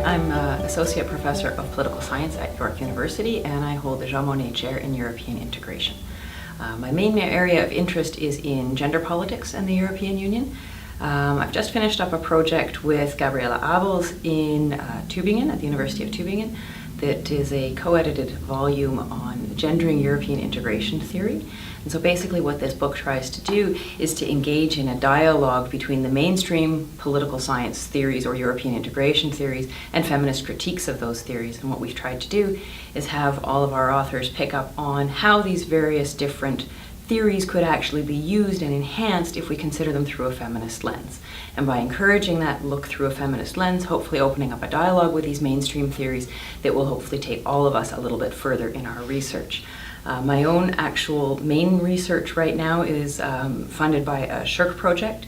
I'm an Associate Professor of Political Science at York University, and I hold the Jean Monnet Chair in European Integration. My main area of interest is in gender politics and the European Union. I've just finished up a project with Gabriela Abels in Tübingen, at the University of Tübingen, that is a co-edited volume on gendering European integration theory. And so basically what this book tries to do is to engage in a dialogue between the mainstream political science theories or European integration theories and feminist critiques of those theories. And what we've tried to do is have all of our authors pick up on how these various different theories could actually be used and enhanced if we consider them through a feminist lens. And by encouraging that look through a feminist lens, hopefully opening up a dialogue with these mainstream theories that will hopefully take all of us a little bit further in our research. My own actual main research right now is funded by a SSHRC project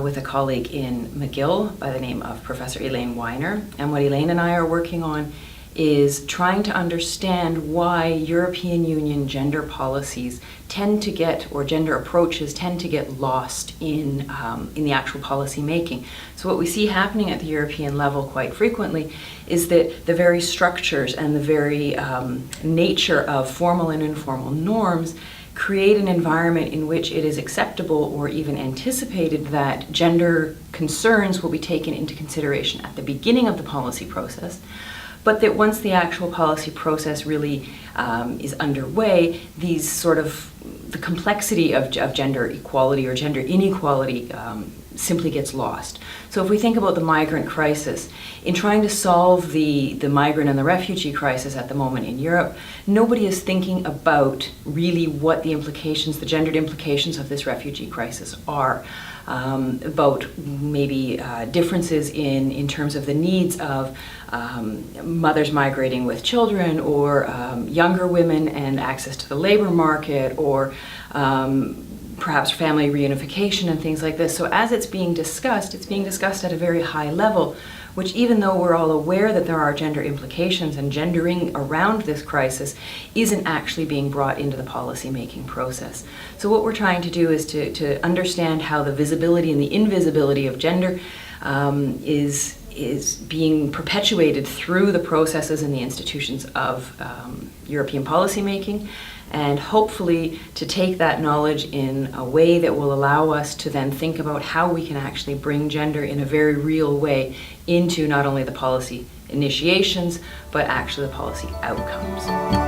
with a colleague in McGill by the name of Professor Elaine Weiner. And what Elaine and I are working on is trying to understand why European Union gender policies tend to get, or gender approaches tend to get lost in the actual policy making. So what we see happening at the European level quite frequently is that the very structures and the very nature of formal and informal norms create an environment in which it is acceptable or even anticipated that gender concerns will be taken into consideration at the beginning of the policy process, but that once the actual policy process really is underway, these sort of the complexity of gender equality or gender inequality simply gets lost. So if we think about the migrant crisis, in trying to solve the migrant and the refugee crisis at the moment in Europe, nobody is thinking about really what the implications, the gendered implications of this refugee crisis are. About maybe differences in terms of the needs of mothers migrating with children, or younger women and access to the labor market, or perhaps family reunification and things like this. So as it's being discussed at a very high level, which, even though we're all aware that there are gender implications and gendering around this crisis, isn't actually being brought into the policy-making process. So what we're trying to do is to understand how the visibility and the invisibility of gender is being perpetuated through the processes and the institutions of European policymaking, and hopefully to take that knowledge in a way that will allow us to then think about how we can actually bring gender in a very real way into not only the policy initiations, but actually the policy outcomes.